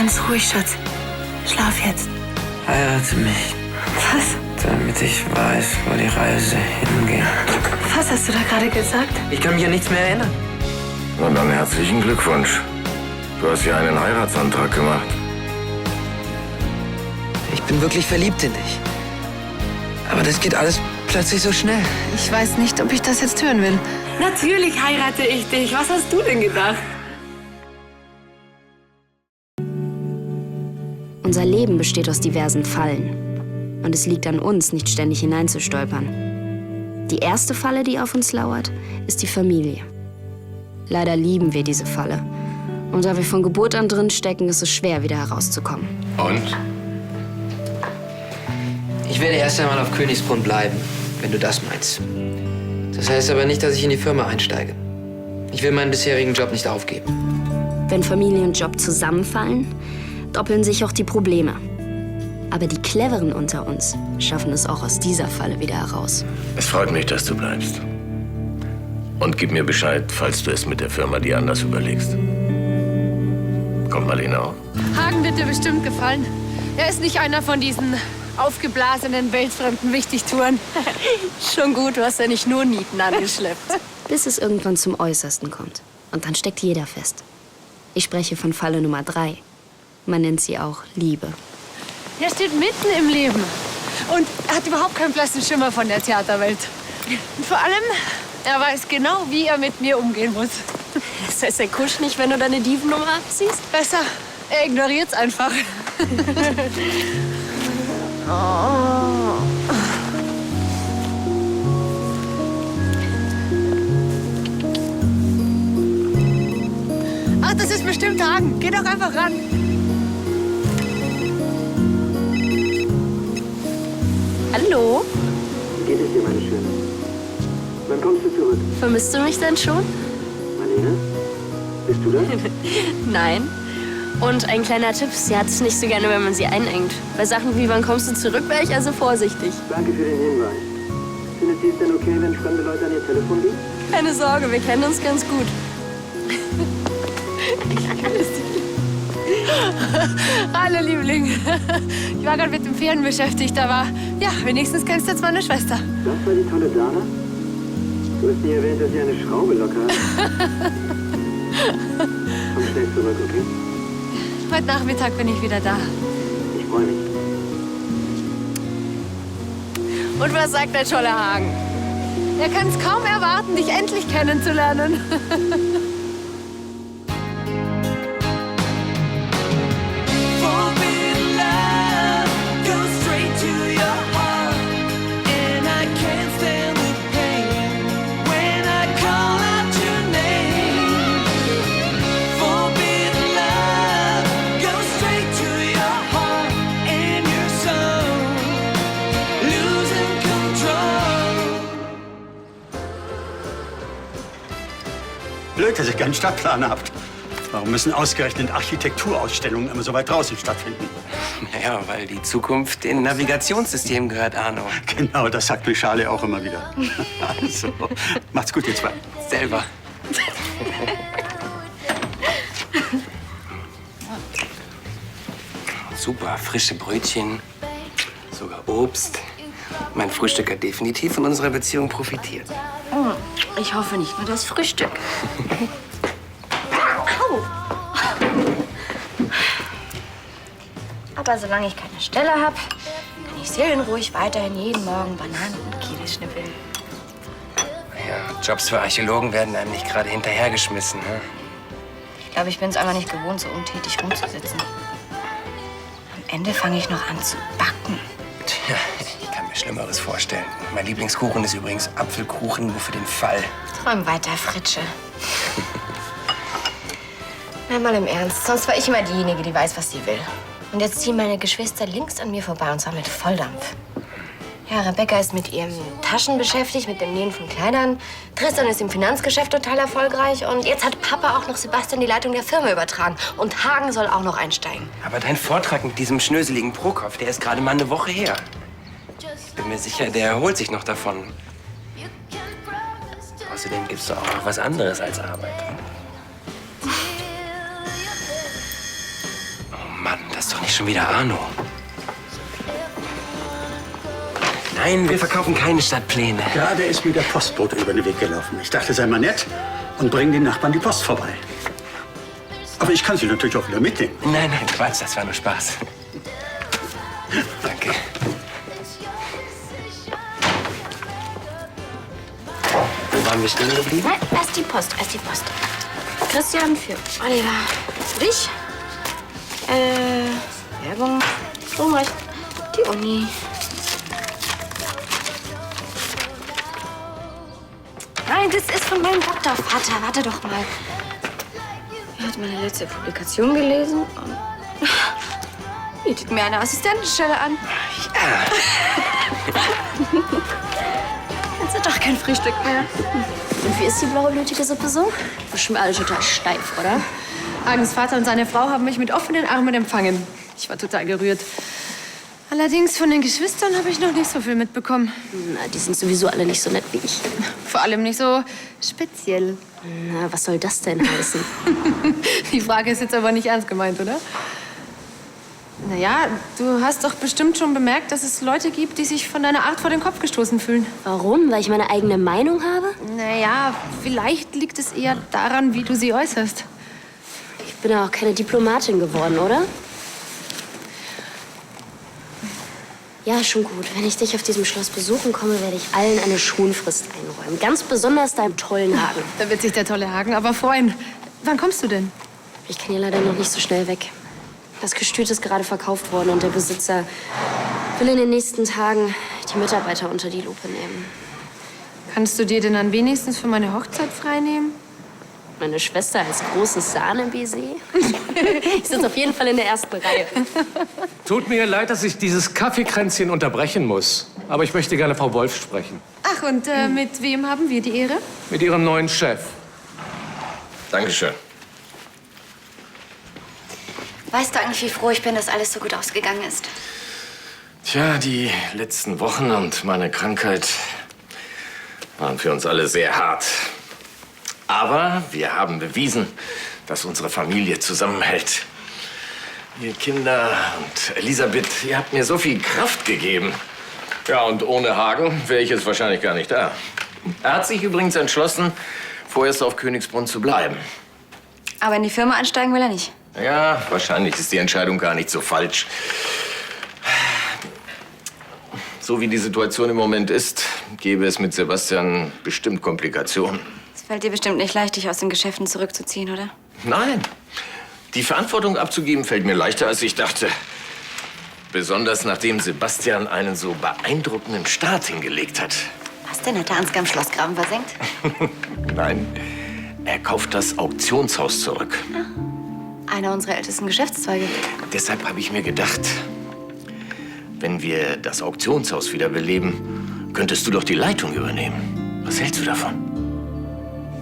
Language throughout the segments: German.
Ganz ruhig, Schatz. Schlaf jetzt. Heirate mich. Was? Damit ich weiß, wo die Reise hingeht. Was hast du da gerade gesagt? Ich kann mich an nichts mehr erinnern. Na dann herzlichen Glückwunsch. Du hast ja einen Heiratsantrag gemacht. Ich bin wirklich verliebt in dich. Aber das geht alles plötzlich so schnell. Ich weiß nicht, ob ich das jetzt hören will. Natürlich heirate ich dich. Was hast du denn gedacht? Unser Leben besteht aus diversen Fallen. Und es liegt an uns, nicht ständig hineinzustolpern. Die erste Falle, die auf uns lauert, ist die Familie. Leider lieben wir diese Falle. Und da wir von Geburt an drin stecken, ist es schwer, wieder herauszukommen. Und? Ich werde erst einmal auf Königsbrunn bleiben, wenn du das meinst. Das heißt aber nicht, dass ich in die Firma einsteige. Ich will meinen bisherigen Job nicht aufgeben. Wenn Familie und Job zusammenfallen, doppeln sich auch die Probleme. Aber die Cleveren unter uns schaffen es auch aus dieser Falle wieder heraus. Es freut mich, dass du bleibst. Und gib mir Bescheid, falls du es mit der Firma dir anders überlegst. Kommt Marlene auch. Hagen wird dir bestimmt gefallen. Er ist nicht einer von diesen aufgeblasenen, weltfremden Wichtigtouren. Schon gut, du hast ja nicht nur Nieten angeschleppt. Bis es irgendwann zum Äußersten kommt. Und dann steckt jeder fest. Ich spreche von Falle Nummer 3. Man nennt sie auch Liebe. Er steht mitten im Leben und hat überhaupt keinen blassen Schimmer von der Theaterwelt. Und vor allem, er weiß genau, wie er mit mir umgehen muss. Das heißt, er kuscht nicht, wenn du deine Dievennummer abziehst? Besser, er ignoriert's einfach. Ach, das ist bestimmt Hagen. Geh doch einfach ran. Hallo? Wie geht es dir, meine Schöne? Wann kommst du zurück? Vermisst du mich denn schon? Marlene? Bist du das? Nein. Und ein kleiner Tipp, sie hat es nicht so gerne, wenn man sie einengt. Bei Sachen wie, wann kommst du zurück, wäre ich also vorsichtig. Danke für den Hinweis. Findet sie es denn okay, wenn fremde Leute an ihr Telefon gehen? Keine Sorge, wir kennen uns ganz gut. Hallo, Liebling. Ich war gerade mit dem Pferden beschäftigt, aber ja, wenigstens kennst du jetzt meine Schwester. Das war die tolle Dana? Du hast nie erwähnt, dass sie eine Schraube locker hat. Komm schnell zurück, okay? Heute Nachmittag bin ich wieder da. Ich freue mich. Und was sagt der tolle Hagen? Er kann es kaum erwarten, dich endlich kennenzulernen. Blöd, dass ihr keinen Stadtplaner habt. Warum müssen ausgerechnet Architekturausstellungen immer so weit draußen stattfinden? Naja, weil die Zukunft den Navigationssystemen gehört, Arno. Genau, das sagt mir Charlie auch immer wieder. Also, macht's gut, ihr zwei. Selber. Super, frische Brötchen, sogar Obst. Mein Frühstück hat definitiv von unserer Beziehung profitiert. Ich hoffe nicht nur das Frühstück. Au. Aber solange ich keine Stelle habe, kann ich seelenruhig weiterhin jeden Morgen Bananen und Kiwi schnippeln. Ja, Jobs für Archäologen werden einem nicht gerade hinterhergeschmissen. Ne? Ich glaube, ich bin es einfach nicht gewohnt, so untätig rumzusitzen. Am Ende fange ich noch an zu backen. Tja, ich kann mir Schlimmeres vorstellen. Mein Lieblingskuchen ist übrigens Apfelkuchen, nur für den Fall. Träum weiter, Fritsche. Na, mal im Ernst. Sonst war ich immer diejenige, die weiß, was sie will. Und jetzt ziehen meine Geschwister links an mir vorbei, und zwar mit Volldampf. Ja, Rebecca ist mit ihren Taschen beschäftigt, mit dem Nähen von Kleidern. Tristan ist im Finanzgeschäft total erfolgreich. Und jetzt hat Papa auch noch Sebastian die Leitung der Firma übertragen. Und Hagen soll auch noch einsteigen. Aber dein Vortrag mit diesem schnöseligen Prokop, der ist gerade mal eine Woche her. Ich bin mir sicher, der erholt sich noch davon. Außerdem gibt's doch auch noch was anderes als Arbeit. Oh ist doch nicht schon wieder Arno. Nein, wir verkaufen keine Stadtpläne. Gerade ist mir der Postbote über den Weg gelaufen. Ich dachte, sei mal nett und bring den Nachbarn die Post vorbei. Aber ich kann sie natürlich auch wieder mitnehmen. Nein, Quatsch, das war nur Spaß. Danke. Wo waren wir stehen geblieben? Nein, erst die Post. Christian für Oliver. Für dich. Werbung. Stromrecht. Die Uni. Nein, das ist von meinem Doktorvater. Warte doch mal. Er hat meine letzte Publikation gelesen und bietet mir eine Assistentenstelle an. Jetzt ist doch kein Frühstück mehr. Und wie ist die blaublütige Suppe so? Bestimmt alle total steif, oder? Hagens Vater und seine Frau haben mich mit offenen Armen empfangen. Ich war total gerührt. Allerdings von den Geschwistern habe ich noch nicht so viel mitbekommen. Na, die sind sowieso alle nicht so nett wie ich. Vor allem nicht so speziell. Na, was soll das denn heißen? Die Frage ist jetzt aber nicht ernst gemeint, oder? Naja, du hast doch bestimmt schon bemerkt, dass es Leute gibt, die sich von deiner Art vor den Kopf gestoßen fühlen. Warum? Weil ich meine eigene Meinung habe? Naja, vielleicht liegt es eher daran, wie du sie äußerst. Ich bin ja auch keine Diplomatin geworden, oder? Ja, schon gut. Wenn ich dich auf diesem Schloss besuchen komme, werde ich allen eine Schonfrist einräumen. Ganz besonders deinem tollen Hagen. Da wird sich der tolle Hagen aber freuen. Wann kommst du denn? Ich kann hier leider noch nicht so schnell weg. Das Gestüt ist gerade verkauft worden und der Besitzer will in den nächsten Tagen die Mitarbeiter unter die Lupe nehmen. Kannst du dir denn dann wenigstens für meine Hochzeit freinehmen? Meine Schwester als großes Sahne-Baiser. Ich sitze auf jeden Fall in der ersten Reihe. Tut mir leid, dass ich dieses Kaffeekränzchen unterbrechen muss. Aber ich möchte gerne Frau Wolf sprechen. Ach, und mit wem haben wir die Ehre? Mit Ihrem neuen Chef. Dankeschön. Weißt du eigentlich, wie froh ich bin, dass alles so gut ausgegangen ist? Tja, die letzten Wochen und meine Krankheit waren für uns alle sehr hart. Aber wir haben bewiesen, dass unsere Familie zusammenhält. Ihr Kinder und Elisabeth, ihr habt mir so viel Kraft gegeben. Ja, und ohne Hagen wäre ich jetzt wahrscheinlich gar nicht da. Er hat sich übrigens entschlossen, vorerst auf Königsbrunn zu bleiben. Aber in die Firma einsteigen will er nicht. Ja, wahrscheinlich ist die Entscheidung gar nicht so falsch. So wie die Situation im Moment ist, gäbe es mit Sebastian bestimmt Komplikationen. Es fällt dir bestimmt nicht leicht, dich aus den Geschäften zurückzuziehen, oder? Nein. Die Verantwortung abzugeben fällt mir leichter, als ich dachte. Besonders nachdem Sebastian einen so beeindruckenden Start hingelegt hat. Was denn? Hat er Ansgar im Schlossgraben versenkt? Nein, er kauft das Auktionshaus zurück. Einer unserer ältesten Geschäftszweige. Deshalb habe ich mir gedacht, wenn wir das Auktionshaus wieder beleben, könntest du doch die Leitung übernehmen. Was hältst du davon?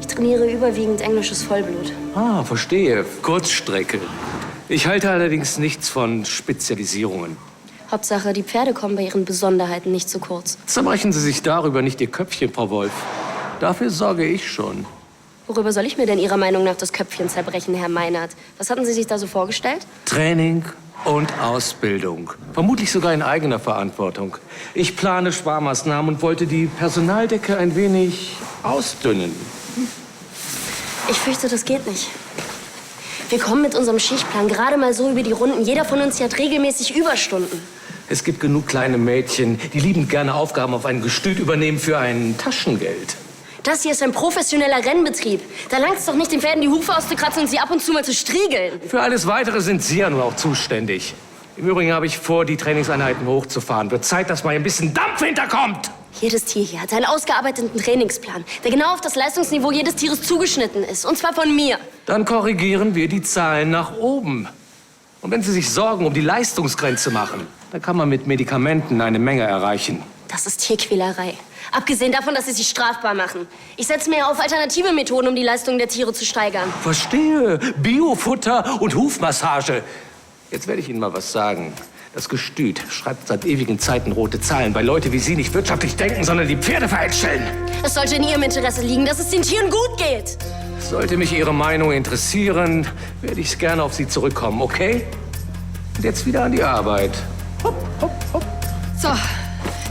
Ich trainiere überwiegend englisches Vollblut. Ah, verstehe. Kurzstrecke. Ich halte allerdings nichts von Spezialisierungen. Hauptsache, die Pferde kommen bei ihren Besonderheiten nicht zu kurz. Zerbrechen Sie sich darüber nicht Ihr Köpfchen, Frau Wolf. Dafür sorge ich schon. Worüber soll ich mir denn Ihrer Meinung nach das Köpfchen zerbrechen, Herr Meinert? Was hatten Sie sich da so vorgestellt? Training und Ausbildung. Vermutlich sogar in eigener Verantwortung. Ich plane Sparmaßnahmen und wollte die Personaldecke ein wenig ausdünnen. Ich fürchte, das geht nicht. Wir kommen mit unserem Schichtplan gerade mal so über die Runden. Jeder von uns hat regelmäßig Überstunden. Es gibt genug kleine Mädchen, die liebend gerne Aufgaben auf ein Gestüt übernehmen für ein Taschengeld. Das hier ist ein professioneller Rennbetrieb. Da langt es doch nicht, den Pferden die Hufe auszukratzen und sie ab und zu mal zu striegeln. Für alles Weitere sind Sie ja nun auch zuständig. Im Übrigen habe ich vor, die Trainingseinheiten hochzufahren. Wird Zeit, dass mal ein bisschen Dampf hinterkommt. Jedes Tier hier hat einen ausgearbeiteten Trainingsplan, der genau auf das Leistungsniveau jedes Tieres zugeschnitten ist. Und zwar von mir. Dann korrigieren wir die Zahlen nach oben. Und wenn Sie sich Sorgen um die Leistungsgrenze machen, dann kann man mit Medikamenten eine Menge erreichen. Das ist Tierquälerei. Abgesehen davon, dass sie sich strafbar machen. Ich setze mir auf alternative Methoden, um die Leistung der Tiere zu steigern. Verstehe. Biofutter und Hufmassage. Jetzt werde ich Ihnen mal was sagen. Das Gestüt schreibt seit ewigen Zeiten rote Zahlen, weil Leute wie Sie nicht wirtschaftlich denken, sondern die Pferde verätscheln. Es sollte in Ihrem Interesse liegen, dass es den Tieren gut geht. Sollte mich Ihre Meinung interessieren, werde ich gerne auf Sie zurückkommen, okay? Und jetzt wieder an die Arbeit. Hopp, hopp, hopp. So,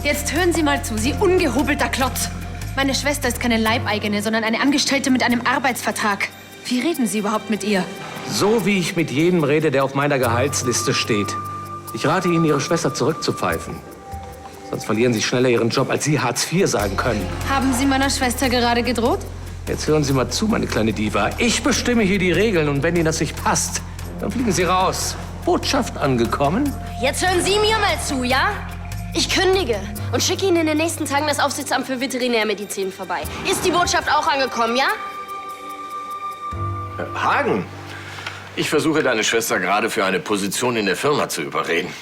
jetzt hören Sie mal zu, Sie ungehobelter Klotz. Meine Schwester ist keine Leibeigene, sondern eine Angestellte mit einem Arbeitsvertrag. Wie reden Sie überhaupt mit ihr? So wie ich mit jedem rede, der auf meiner Gehaltsliste steht. Ich rate Ihnen, Ihre Schwester zurückzupfeifen. Sonst verlieren Sie schneller Ihren Job, als Sie Hartz IV sagen können. Haben Sie meiner Schwester gerade gedroht? Jetzt hören Sie mal zu, meine kleine Diva. Ich bestimme hier die Regeln und wenn Ihnen das nicht passt, dann fliegen Sie raus. Botschaft angekommen? Jetzt hören Sie mir mal zu, ja? Ich kündige und schicke Ihnen in den nächsten Tagen das Aufsichtsamt für Veterinärmedizin vorbei. Ist die Botschaft auch angekommen, ja? Hagen, ich versuche deine Schwester gerade für eine Position in der Firma zu überreden.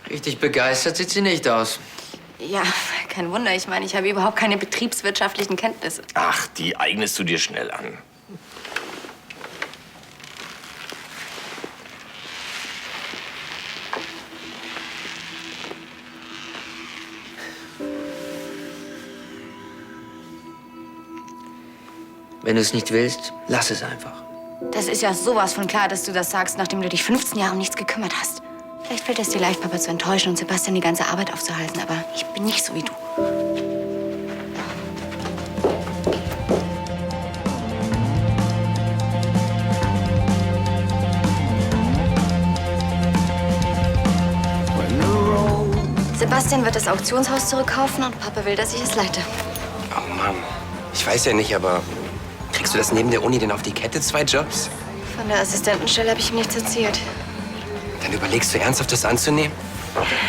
Richtig begeistert sieht sie nicht aus. Ja, kein Wunder. Ich meine, ich habe überhaupt keine betriebswirtschaftlichen Kenntnisse. Ach, die eignest du dir schnell an. Wenn du es nicht willst, lass es einfach. Das ist ja sowas von klar, dass du das sagst, nachdem du dich 15 Jahre um nichts gekümmert hast. Vielleicht fällt es dir leicht, Papa zu enttäuschen und Sebastian die ganze Arbeit aufzuhalten, aber ich bin nicht so wie du. Sebastian wird das Auktionshaus zurückkaufen und Papa will, dass ich es leite. Oh Mann, ich weiß ja nicht, aber kriegst du das neben der Uni denn auf die Kette, 2 Jobs? Von der Assistentenstelle habe ich ihm nichts erzählt. Dann überlegst du ernsthaft, das anzunehmen?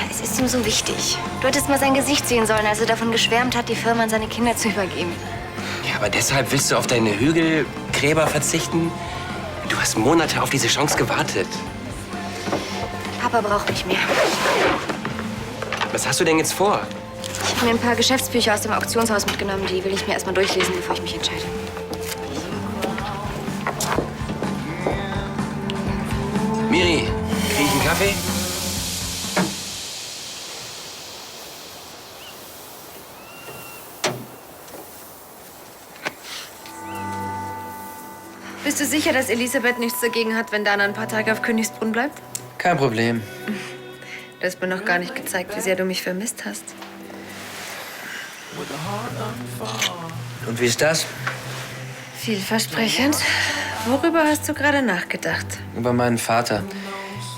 Es ist ihm so wichtig. Du hättest mal sein Gesicht sehen sollen, als er davon geschwärmt hat, die Firma an seine Kinder zu übergeben. Ja, aber deshalb willst du auf deine Hügelgräber verzichten? Du hast Monate auf diese Chance gewartet. Papa braucht mich mehr. Was hast du denn jetzt vor? Ich habe mir ein paar Geschäftsbücher aus dem Auktionshaus mitgenommen. Die will ich mir erst mal durchlesen, bevor ich mich entscheide. Miri, krieg ich einen Kaffee? Bist du sicher, dass Elisabeth nichts dagegen hat, wenn Dana ein paar Tage auf Königsbrunn bleibt? Kein Problem. Du hast mir noch gar nicht gezeigt, wie sehr du mich vermisst hast. Und wie ist das? Vielversprechend. Worüber hast du gerade nachgedacht? Über meinen Vater.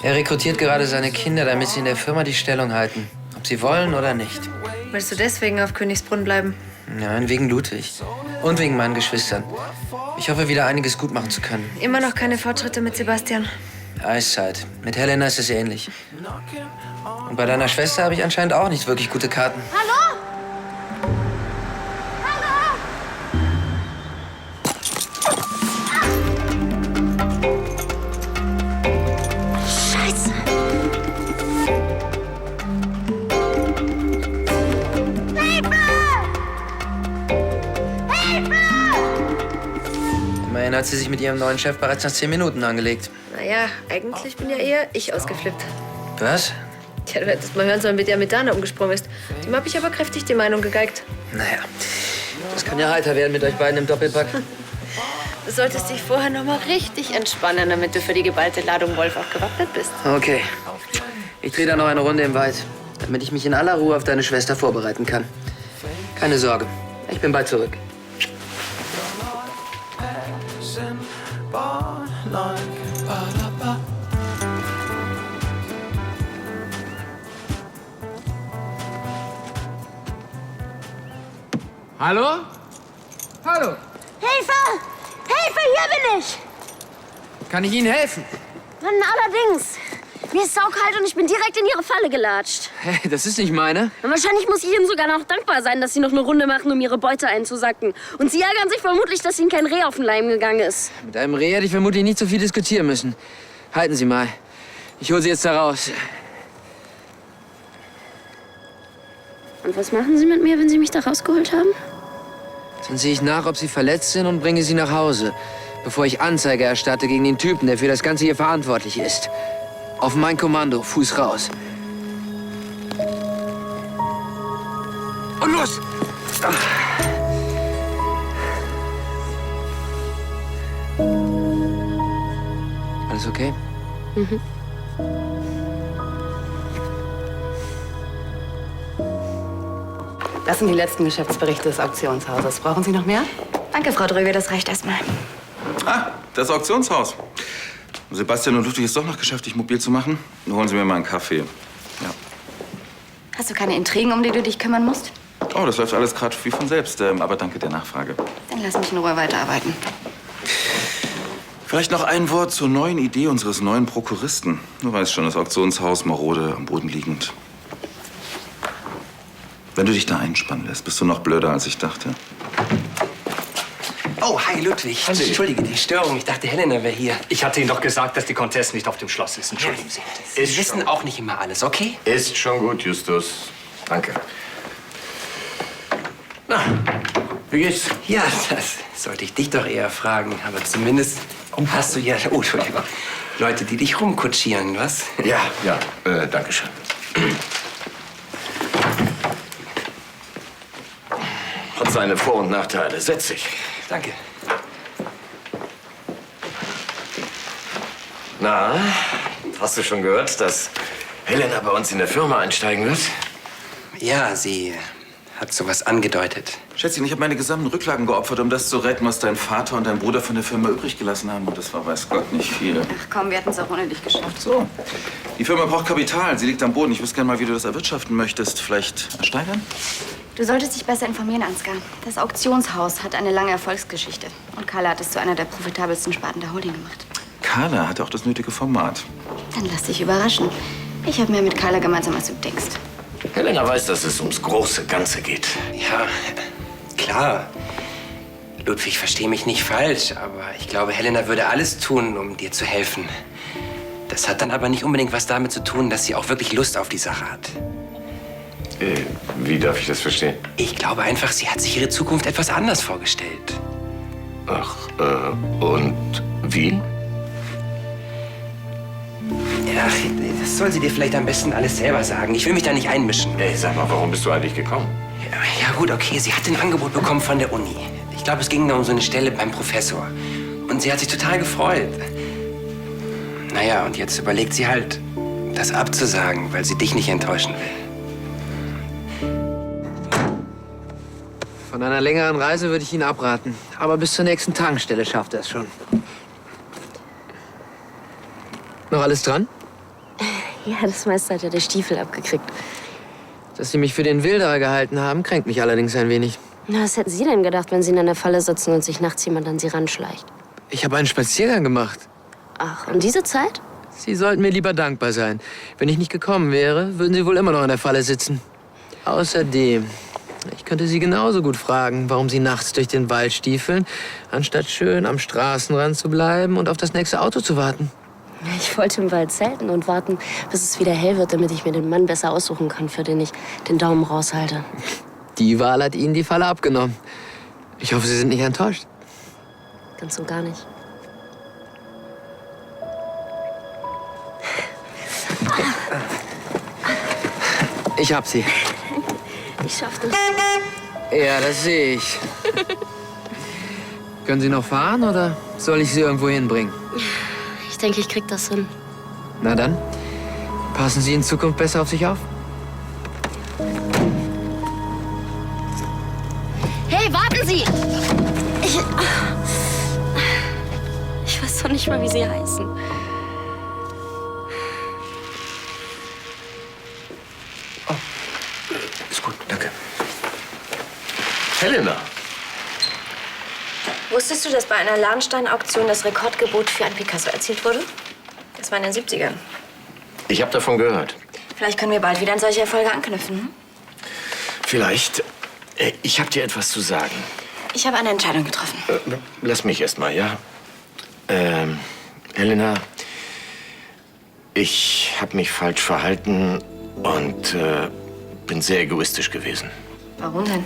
Er rekrutiert gerade seine Kinder, damit sie in der Firma die Stellung halten. Ob sie wollen oder nicht. Willst du deswegen auf Königsbrunn bleiben? Nein, wegen Ludwig. Und wegen meinen Geschwistern. Ich hoffe, wieder einiges gut machen zu können. Immer noch keine Fortschritte mit Sebastian? Eiszeit. Mit Helena ist es ähnlich. Und bei deiner Schwester habe ich anscheinend auch nicht wirklich gute Karten. Hallo? Scheiße. Immerhin hat sie sich mit ihrem neuen Chef bereits nach 10 Minuten angelegt. Naja, eigentlich bin ja eher ich ausgeflippt. Was? Tja, du hättest mal hören sollen, wie der mit Dana umgesprungen ist. Dem habe ich aber kräftig die Meinung gegeigt. Naja, das kann ja heiter werden mit euch beiden im Doppelpack. Du solltest dich vorher noch mal richtig entspannen, damit du für die geballte Ladung Wolf auch gewappnet bist. Okay. Ich drehe da noch eine Runde im Wald, damit ich mich in aller Ruhe auf deine Schwester vorbereiten kann. Keine Sorge, ich bin bald zurück. Hallo? Hallo? Hilfe! Hilfe, hier bin ich! Kann ich Ihnen helfen? Mann, allerdings. Mir ist saukalt und ich bin direkt in Ihre Falle gelatscht. Hey, das ist nicht meine. Und wahrscheinlich muss ich Ihnen sogar noch dankbar sein, dass Sie noch eine Runde machen, um Ihre Beute einzusacken. Und Sie ärgern sich vermutlich, dass Ihnen kein Reh auf den Leim gegangen ist. Mit einem Reh hätte ich vermutlich nicht so viel diskutieren müssen. Halten Sie mal. Ich hole Sie jetzt da raus. Und was machen Sie mit mir, wenn Sie mich da rausgeholt haben? Dann sehe ich nach, ob Sie verletzt sind und bringe Sie nach Hause, bevor ich Anzeige erstatte gegen den Typen, der für das Ganze hier verantwortlich ist. Auf mein Kommando, Fuß raus. Und los! Alles okay? Mhm. Das sind die letzten Geschäftsberichte des Auktionshauses. Brauchen Sie noch mehr? Danke, Frau Dröge, das reicht erstmal. Ah, das Auktionshaus. Sebastian und Ludwig ist doch noch geschäftlich mobil zu machen. Nur holen Sie mir mal einen Kaffee. Ja. Hast du keine Intrigen, um die du dich kümmern musst? Oh, das läuft alles gerade wie von selbst. Aber danke der Nachfrage. Dann lass mich in Ruhe weiterarbeiten. Vielleicht noch ein Wort zur neuen Idee unseres neuen Prokuristen. Du weißt schon, das Auktionshaus, marode, am Boden liegend. Wenn du dich da einspannen lässt, bist du noch blöder, als ich dachte. Oh, hi Ludwig. Entschuldige die Störung. Ich dachte, Helena wäre hier. Ich hatte Ihnen doch gesagt, dass die Comtesse nicht auf dem Schloss ist. Entschuldigen Sie. Sie wissen auch nicht immer alles, okay? Ist schon gut, Justus. Danke. Na, wie geht's? Ja, das sollte ich dich doch eher fragen. Aber zumindest hast du ja, oh, Entschuldigung, Leute, die dich rumkutschieren, was? Ja, danke schön. Hat seine Vor- und Nachteile. Setz dich. Danke. Na, hast du schon gehört, dass Helena bei uns in der Firma einsteigen wird? Ja, sie hat sowas angedeutet. Schätzchen, ich habe meine gesamten Rücklagen geopfert, um das zu retten, was dein Vater und dein Bruder von der Firma übrig gelassen haben. Und das war, weiß Gott, nicht viel. Ach komm, wir hatten es auch ohne dich geschafft. So. Die Firma braucht Kapital. Sie liegt am Boden. Ich wüsste gerne mal, wie du das erwirtschaften möchtest. Vielleicht ersteigern? Du solltest dich besser informieren, Ansgar. Das Auktionshaus hat eine lange Erfolgsgeschichte. Und Carla hat es zu einer der profitabelsten Sparten der Holding gemacht. Carla hat auch das nötige Format. Dann lass dich überraschen. Ich habe mehr mit Carla gemeinsam, als du denkst. Helena weiß, dass es ums große Ganze geht. Ja, klar. Ludwig, versteh mich nicht falsch, aber ich glaube, Helena würde alles tun, um dir zu helfen. Das hat dann aber nicht unbedingt was damit zu tun, dass sie auch wirklich Lust auf die Sache hat. Wie darf ich das verstehen? Ich glaube einfach, sie hat sich ihre Zukunft etwas anders vorgestellt. Ach, und wie? Ja, das soll sie dir vielleicht am besten alles selber sagen. Ich will mich da nicht einmischen. Ey, sag mal, warum bist du eigentlich gekommen? Ja gut, okay, sie hat ein Angebot bekommen von der Uni. Ich glaube, es ging um so eine Stelle beim Professor. Und sie hat sich total gefreut. Naja, und jetzt überlegt sie halt, das abzusagen, weil sie dich nicht enttäuschen will. Von einer längeren Reise würde ich ihn abraten. Aber bis zur nächsten Tankstelle schafft er es schon. Noch alles dran? Ja, das meiste hat ja der Stiefel abgekriegt. Dass Sie mich für den Wilderer gehalten haben, kränkt mich allerdings ein wenig. Na, was hätten Sie denn gedacht, wenn Sie in einer Falle sitzen und sich nachts jemand an Sie ranschleicht? Ich habe einen Spaziergang gemacht. Ach, um diese Zeit? Sie sollten mir lieber dankbar sein. Wenn ich nicht gekommen wäre, würden Sie wohl immer noch in der Falle sitzen. Außerdem, ich könnte Sie genauso gut fragen, warum Sie nachts durch den Wald stiefeln, anstatt schön am Straßenrand zu bleiben und auf das nächste Auto zu warten. Ich wollte im Wald zelten und warten, bis es wieder hell wird, damit ich mir den Mann besser aussuchen kann, für den ich den Daumen raushalte. Die Wahl hat Ihnen die Falle abgenommen. Ich hoffe, Sie sind nicht enttäuscht. Ganz und gar nicht. Ich hab Sie. Ich schaff das. Ja, das sehe ich. Können Sie noch fahren oder soll ich Sie irgendwo hinbringen? Ich denke, ich krieg das hin. Na dann, passen Sie in Zukunft besser auf sich auf. Hey, warten Sie! Ich weiß doch nicht mal, wie Sie heißen. Ist gut, danke. Helena. Wusstest du, dass bei einer Lahnstein-Auktion das Rekordgebot für ein Picasso erzielt wurde? Das war in den 70ern. Ich habe davon gehört. Vielleicht können wir bald wieder an solche Erfolge anknüpfen. Hm? Vielleicht. Ich habe dir etwas zu sagen. Ich habe eine Entscheidung getroffen. Lass mich erst mal, ja? Helena, ich habe mich falsch verhalten und bin sehr egoistisch gewesen. Warum denn?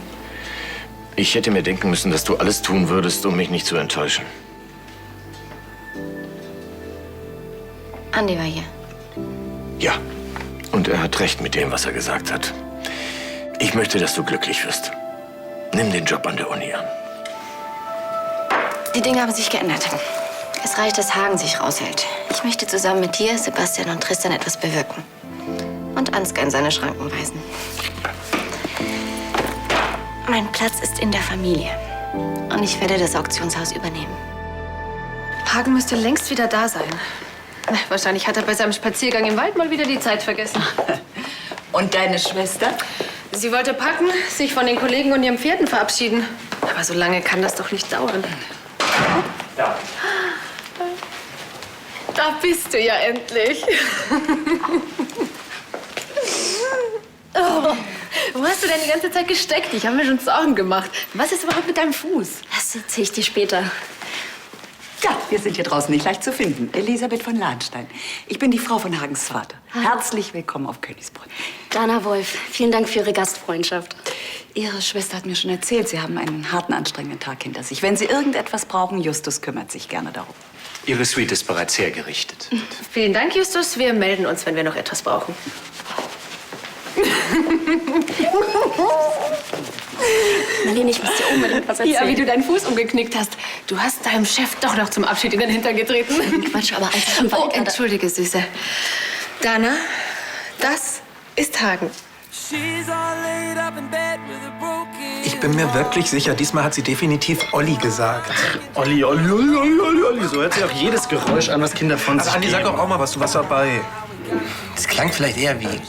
Ich hätte mir denken müssen, dass du alles tun würdest, um mich nicht zu enttäuschen. Andi war hier. Ja, und er hat recht mit dem, was er gesagt hat. Ich möchte, dass du glücklich wirst. Nimm den Job an der Uni an. Die Dinge haben sich geändert. Es reicht, dass Hagen sich raushält. Ich möchte zusammen mit dir, Sebastian und Tristan etwas bewirken. Und Ansgar in seine Schranken weisen. Mein Platz ist in der Familie. Und ich werde das Auktionshaus übernehmen. Hagen müsste längst wieder da sein. Na, wahrscheinlich hat er bei seinem Spaziergang im Wald mal wieder die Zeit vergessen. Und deine Schwester? Sie wollte packen, sich von den Kollegen und ihren Pferden verabschieden. Aber so lange kann das doch nicht dauern. Ja. Da bist du ja endlich. Oh, wo hast du denn die ganze Zeit gesteckt? Ich habe mir schon Sorgen gemacht. Was ist überhaupt mit deinem Fuß? Das erzähle ich dir später. Ja, wir sind hier draußen nicht leicht zu finden. Elisabeth von Lahnstein. Ich bin die Frau von Hagens Vater. Herzlich willkommen auf Königsbrunn. Dana Wolf, vielen Dank für Ihre Gastfreundschaft. Ihre Schwester hat mir schon erzählt, Sie haben einen harten, anstrengenden Tag hinter sich. Wenn Sie irgendetwas brauchen, Justus kümmert sich gerne darum. Ihre Suite ist bereits hergerichtet. Vielen Dank, Justus. Wir melden uns, wenn wir noch etwas brauchen. Marlene, ich muss dir unbedingt was erzählen. Ja, wie du deinen Fuß umgeknickt hast. Du hast deinem Chef doch noch zum Abschied in den Hintern getreten. Quatsch, aber als ich im Oh, Wald war, entschuldige, Süße. Dana, das ist Hagen. Ich bin mir wirklich sicher, diesmal hat sie definitiv Olli gesagt. Olli, Olli, Olli, Olli, Olli, Olli. So hört sich auch jedes Geräusch an, was Kinder von sich Aber Andi, geben. sag doch auch mal was, du warst dabei. Das klang vielleicht eher wie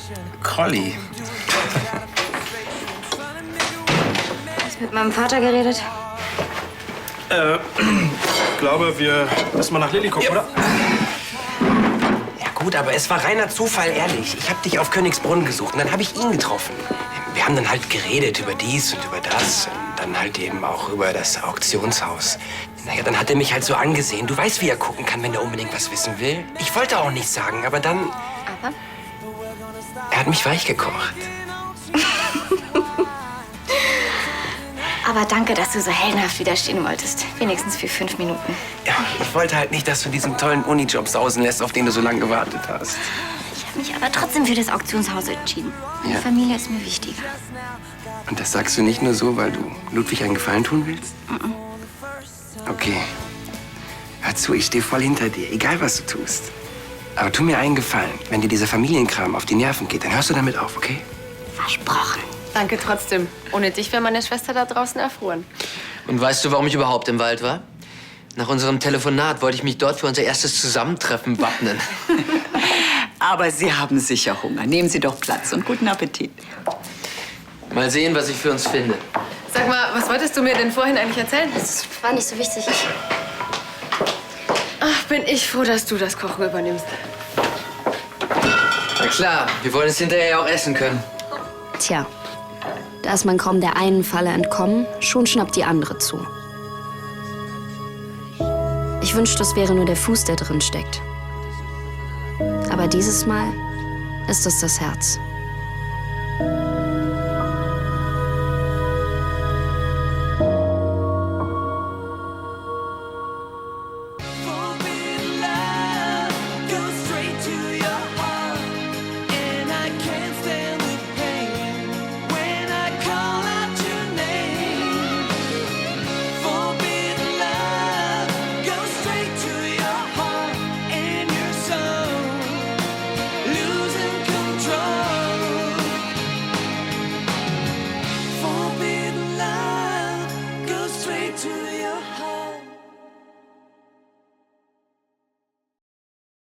Collie. Hast du mit meinem Vater geredet? Ich glaube, wir müssen mal nach Lilly gucken, oder? Ja gut, aber es war reiner Zufall, ehrlich. Ich habe dich auf Königsbrunn gesucht und dann habe ich ihn getroffen. Wir haben dann halt geredet über dies und über das und dann halt eben auch über das Auktionshaus. Naja, dann hat er mich halt so angesehen. Du weißt, wie er gucken kann, wenn er unbedingt was wissen will. Ich wollte auch nichts sagen, aber dann... Aber? Er hat mich weich gekocht. Aber danke, dass du so heldenhaft widerstehen wolltest. Wenigstens für 5 Minuten. Ja, ich wollte halt nicht, dass du diesen tollen Unijob sausen lässt, auf den du so lange gewartet hast. Ich habe mich aber trotzdem für das Auktionshaus entschieden. Meine Ja. Familie ist mir wichtiger. Und das sagst du nicht nur so, weil du Ludwig einen Gefallen tun willst? Okay. Hör zu, ich stehe voll hinter dir, egal was du tust. Aber tu mir einen Gefallen. Wenn dir dieser Familienkram auf die Nerven geht, dann hörst du damit auf, okay? Versprochen. Danke trotzdem. Ohne dich wäre meine Schwester da draußen erfroren. Und weißt du, warum ich überhaupt im Wald war? Nach unserem Telefonat wollte ich mich dort für unser erstes Zusammentreffen wappnen. Aber Sie haben sicher Hunger. Nehmen Sie doch Platz und guten Appetit. Mal sehen, was ich für uns finde. Sag mal, was wolltest du mir denn vorhin eigentlich erzählen? Das war nicht so wichtig. Ach, bin ich froh, dass du das Kochen übernimmst. Na klar, wir wollen es hinterher ja auch essen können. Tja, da ist man kaum der einen Falle entkommen, schon schnappt die andere zu. Ich wünschte, es wäre nur der Fuß, der drin steckt. Aber dieses Mal ist es das Herz.